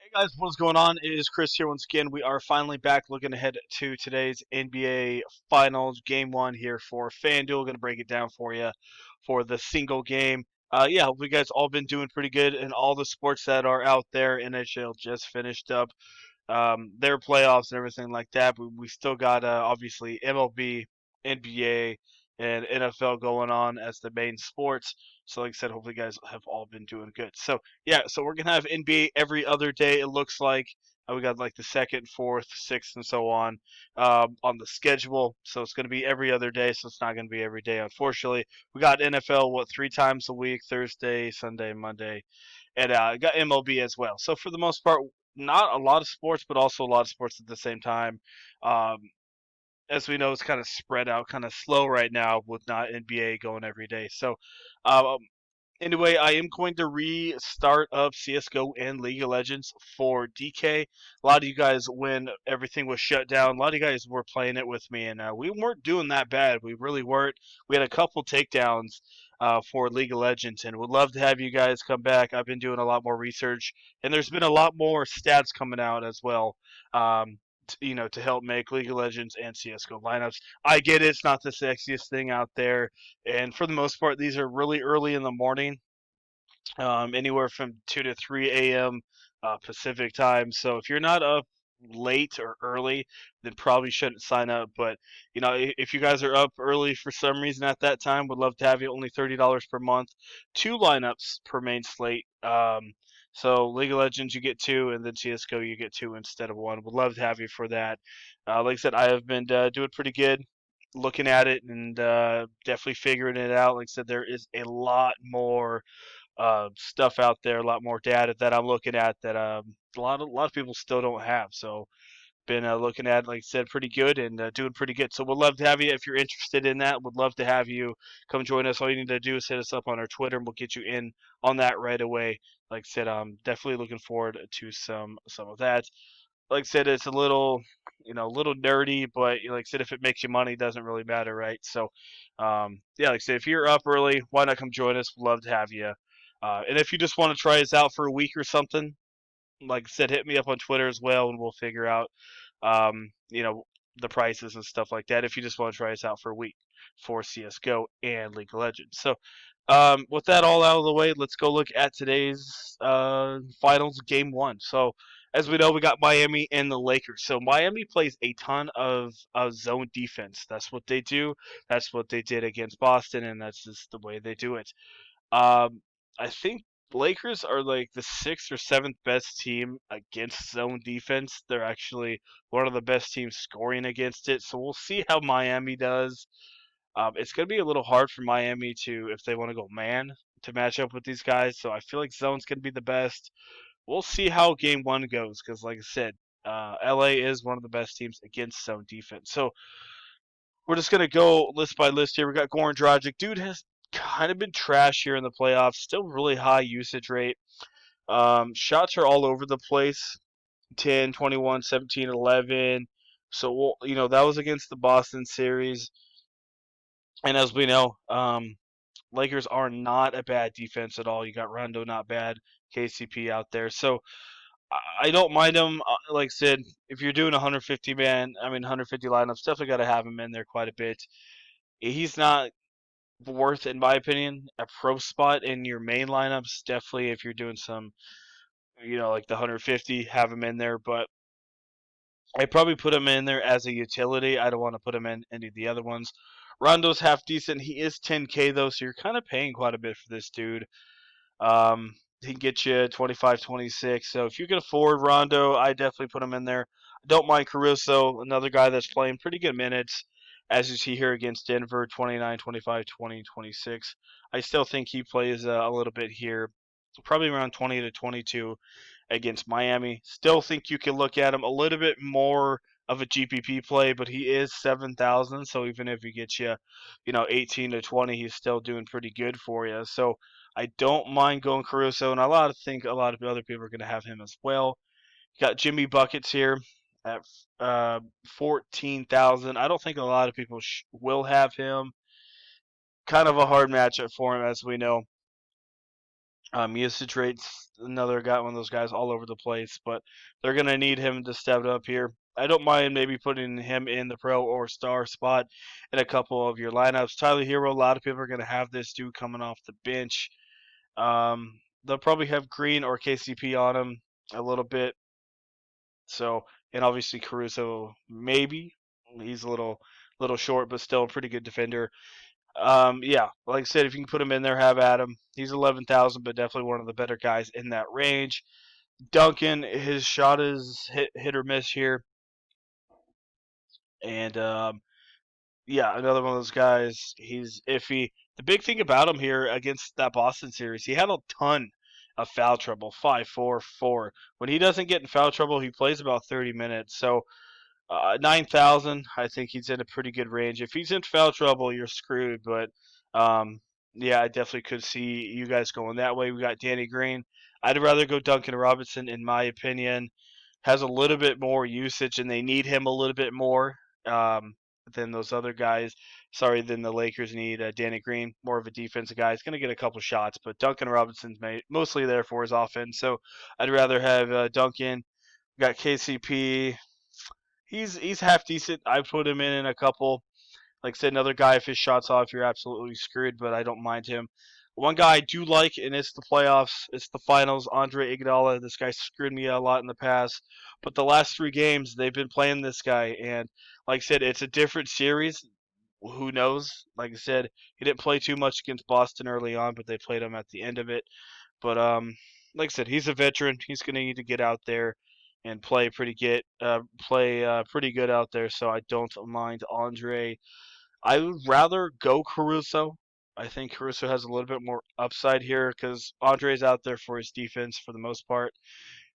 Hey guys, what's going on? It is Chris here once again. We are finally back looking ahead to today's NBA Finals Game 1 here for Fanduel. Going to break it down for you for the single game. Hope you guys all been doing pretty good in all the sports that are out there. NHL just finished up their playoffs and everything like that. But we still got obviously MLB, NBA, and NFL going on as the main sports. So, like I said, hopefully, you guys have all been doing good. So we're gonna have NBA every other day. It looks like we got like the second, fourth, sixth, and so on the schedule. So it's gonna be every other day. So it's not gonna be every day, unfortunately. We got NFL three times a week: Thursday, Sunday, Monday, and got MLB as well. So for the most part, not a lot of sports, but also a lot of sports at the same time. Um, as we know, it's kind of spread out, kind of slow right now with not NBA going every day. So, um, anyway, I am going to restart up CS:GO and League of Legends for DK. A lot of you guys, when everything was shut down, a lot of you guys were playing it with me, and we weren't doing that bad. We really weren't. We had a couple takedowns for League of Legends, and would love to have you guys come back. I've been doing a lot more research, and there's been a lot more stats coming out as well. To help make League of Legends and CS:GO lineups. I get it; it's not the sexiest thing out there, and for the most part, these are really early in the morning, anywhere from 2 to 3 a.m. Pacific time. So if you're not up late or early, then probably shouldn't sign up. But if you guys are up early for some reason at that time, would love to have you. Only $30 per month, two lineups per main slate. So League of Legends you get two, and then CS:GO you get two instead of one. Would love to have you for that. Like I said, I have been doing pretty good looking at it and definitely figuring it out. Like I said, there is a lot more stuff out there, a lot more data that I'm looking at that a lot of people still don't have. So been looking at, like I said, pretty good and doing pretty good. So we'd love to have you if you're interested in that. Would love to have you come join us. All you need to do is hit us up on our Twitter, and we'll get you in on that right away. Like I said, I'm definitely looking forward to some of that. Like I said, it's a little nerdy, but like I said, if it makes you money, it doesn't really matter, right? So, like I said, if you're up early, why not come join us? We'd love to have you. And if you just want to try us out for a week or something, like I said, hit me up on Twitter as well, and we'll figure out, um, you know, the prices and stuff like that. If you just want to try us out for a week for CS:GO and League of Legends. So, with that all out of the way, let's go look at today's finals game one. So, as we know, we got Miami and the Lakers. So Miami plays a ton of zone defense. That's what they do. That's what they did against Boston, and that's just the way they do it. Um, I think Lakers are like the sixth or seventh best team against zone defense. They're actually one of the best teams scoring against it. So we'll see how Miami does. It's going to be a little hard for Miami to, if they want to go man, to match up with these guys. So I feel like zone's going to be the best. We'll see how game one goes because, like I said, LA is one of the best teams against zone defense. So we're just gonna go list by list here. We got Goran Dragic. Dude has kind of been trash here in the playoffs. Still really high usage rate. Shots are all over the place. 10, 21, 17, 11. So that was against the Boston series. And as we know, Lakers are not a bad defense at all. You got Rondo, not bad. KCP out there. So I don't mind him. Like I said, if you're doing 150 lineups, definitely got to have him in there quite a bit. He's not worth, in my opinion, a pro spot in your main lineups. Definitely, if you're doing some, like the 150, have him in there. But I probably put him in there as a utility. I don't want to put him in any of the other ones. Rondo's half decent. He is 10K though, so you're kind of paying quite a bit for this dude. He can get you 25, 26. So if you can afford Rondo, I definitely put him in there. I don't mind Caruso, another guy that's playing pretty good minutes, as you see here against Denver, 29, 25, 20, 26. I still think he plays a little bit here, probably around 20 to 22 against Miami. Still think you can look at him a little bit more of a GPP play, but he is 7,000. So even if he gets you, 18 to 20, he's still doing pretty good for you. So I don't mind going Caruso, and think a lot of other people are going to have him as well. You got Jimmy Buckets here at 14,000. I don't think a lot of people will have him. Kind of a hard matchup for him, as we know. Usage rates, another guy, one of those guys all over the place, but they're going to need him to step up here. I don't mind maybe putting him in the pro or star spot in a couple of your lineups. Tyler Hero, a lot of people are going to have this dude coming off the bench. They'll probably have Green or KCP on him a little bit. So, and obviously Caruso, maybe he's a little short, but still a pretty good defender. Yeah, like I said, if you can put him in there, have at him. He's 11,000, but definitely one of the better guys in that range. Duncan, his shot is hit or miss here, and yeah, another one of those guys. He's iffy. The big thing about him here against that Boston series, he had a ton of foul trouble. 5-4-4. When he doesn't get in foul trouble, he plays about 30 minutes. So 9,000, I think he's in a pretty good range. If he's in foul trouble, you're screwed. But um, yeah, I definitely could see you guys going that way. We got Danny Green. I'd rather go Duncan Robinson, in my opinion. Has a little bit more usage, and they need him a little bit more than those other guys. Sorry, than the Lakers need Danny Green, more of a defensive guy. He's going to get a couple shots, but Duncan Robinson's mostly there for his offense. So I'd rather have Duncan. We got KCP. He's half decent. I put him in a couple. Like I said, another guy, if his shot's off, you're absolutely screwed, but I don't mind him. One guy I do like, and it's the playoffs, it's the finals, Andre Iguodala. This guy screwed me a lot in the past, but the last 3 games, they've been playing this guy, and like I said, it's a different series. Who knows? Like I said, he didn't play too much against Boston early on, but they played him at the end of it. But like I said, he's a veteran. He's going to need to get out there and play pretty good out there. So I don't mind Andre. I would rather go Caruso. I think Caruso has a little bit more upside here because Andre's out there for his defense for the most part.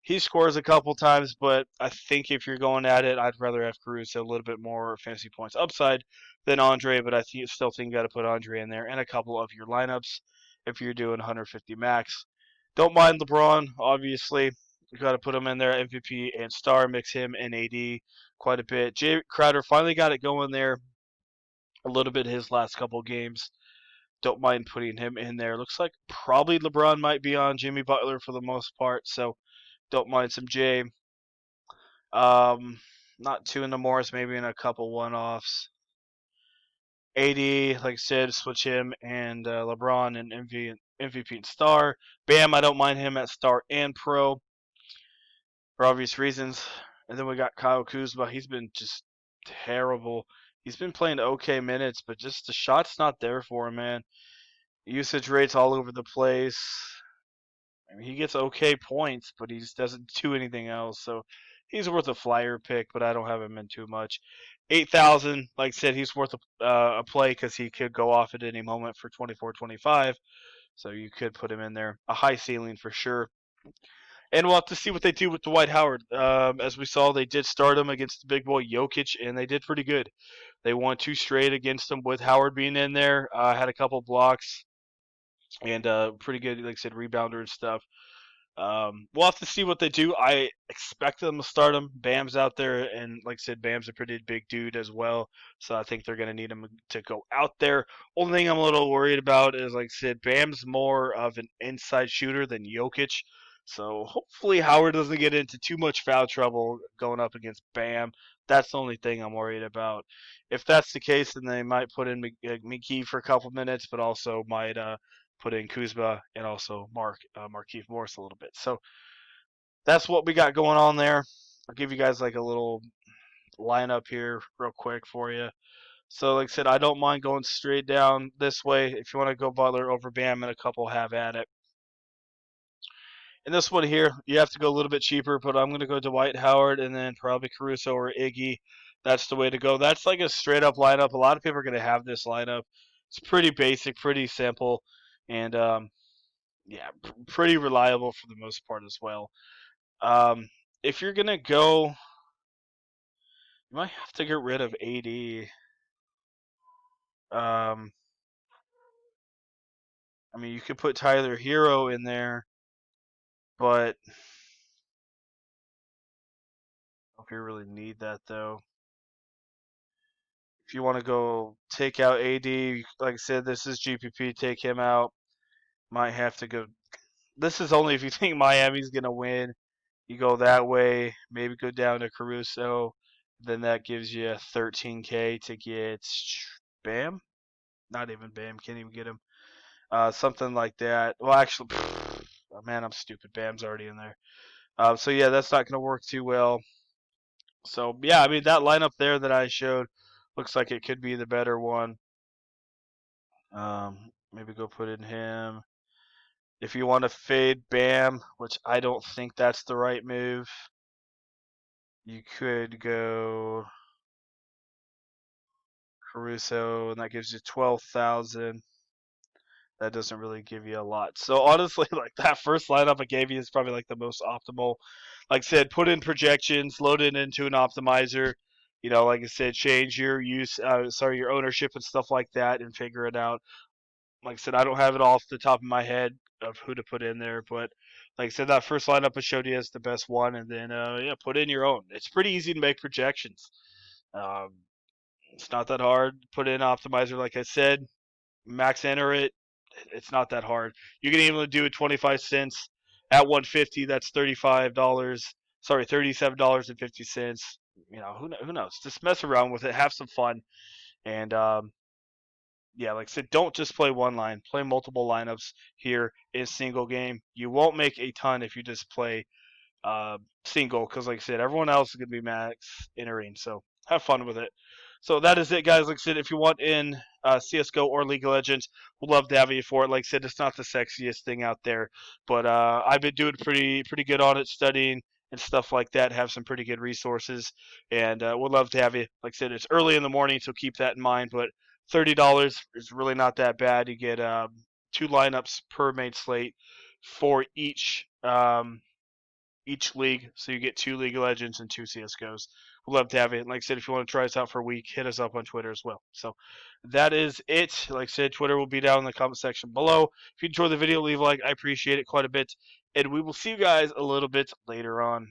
He scores a couple times, but I think if you're going at it, I'd rather have Caruso a little bit more fantasy points upside than Andre. But still think you got to put Andre in there and a couple of your lineups if you're doing 150 max. Don't mind LeBron, obviously. You got to put him in there, MVP and star. Mix him and AD quite a bit. Jay Crowder finally got it going there a little bit his last couple games. Don't mind putting him in there. Looks like probably LeBron might be on Jimmy Butler for the most part, so don't mind some Jay. Um, not two in the Morris, maybe in a couple one-offs. AD, like I said, switch him and LeBron and MVP and star. Bam, I don't mind him at star and pro for obvious reasons. And then we got Kyle Kuzma. He's been just terrible. He's been playing okay minutes, but just the shot's not there for him, man. Usage rates all over the place. I mean, he gets okay points, but he just doesn't do anything else. So he's worth a flyer pick, but I don't have him in too much. 8,000, like I said, he's worth a play because he could go off at any moment for 24, 25. So you could put him in there. A high ceiling for sure. And we'll have to see what they do with Dwight Howard. As we saw, they did start him against the big boy Jokic, and they did pretty good. They won 2 straight against him with Howard being in there. Had a couple blocks and pretty good, like I said, rebounder and stuff. We'll have to see what they do. I expect them to start him. Bam's out there, and like I said, Bam's a pretty big dude as well. So I think they're going to need him to go out there. Only thing I'm a little worried about is, like I said, Bam's more of an inside shooter than Jokic. So hopefully Howard doesn't get into too much foul trouble going up against Bam. That's the only thing I'm worried about. If that's the case, then they might put in McGee for a couple minutes, but also might put in Kuzma and also Markieff Morris a little bit. So that's what we got going on there. I'll give you guys like a little lineup here real quick for you. So like I said, I don't mind going straight down this way. If you want to go Butler over Bam and a couple, have at it. In this one here, you have to go a little bit cheaper, but I'm going to go Dwight Howard and then probably Caruso or Iggy. That's the way to go. That's like a straight up lineup. A lot of people are going to have this lineup. It's pretty basic, pretty simple, and yeah, pretty reliable for the most part as well. If you're gonna go, you might have to get rid of AD. Um, I mean, you could put Tyler Hero in there, but I don't know if you really need that though. If you want to go take out AD, like I said, this is GPP. Take him out. Might have to go. this is only if you think Miami's gonna win. You go that way, maybe go down to Caruso, then that gives you 13K to get Bam. Not even Bam, can't even get him. Something like that. Well, actually, oh, man, I'm stupid. Bam's already in there. So yeah, that's not gonna work too well. So yeah, I mean that lineup there that I showed looks like it could be the better one. Maybe go put in him. If you want to fade Bam, which I don't think that's the right move, you could go Caruso, and that gives you 12,000. That doesn't really give you a lot. So honestly, like that first lineup I gave you is probably like the most optimal. Like I said, put in projections, load it into an optimizer. You know, like I said, change your your ownership and stuff like that, and figure it out. Like I said, I don't have it all off the top of my head of who to put in there, but like I said, that first lineup I showed you is the best one, and then yeah, put in your own. It's pretty easy to make projections. Um, it's not that hard. Put in optimizer, like I said, max enter it. It's not that hard. You can even do it 25 cents at 150. That's $35. Sorry, $37.50. You know, who knows? Just mess around with it, have some fun, and yeah, like I said, don't just play one line. Play multiple lineups here in a single game. You won't make a ton if you just play single, because like I said, everyone else is going to be max entering. So have fun with it. So that is it, guys. Like I said, if you want in CS:GO or League of Legends, we'd love to have you for it. Like I said, it's not the sexiest thing out there, but I've been doing pretty good on it, studying and stuff like that. Have some pretty good resources, and we'd love to have you. Like I said, it's early in the morning, so keep that in mind. But $30 is really not that bad. You get 2 lineups per main slate for each league, so you get 2 League of Legends and 2 CS:GOs. We'd love to have it. Like I said, if you want to try us out for a week, hit us up on Twitter as well. So that is it. Like I said, Twitter will be down in the comment section below. If you enjoyed the video, leave a like. I appreciate it quite a bit. And we will see you guys a little bit later on.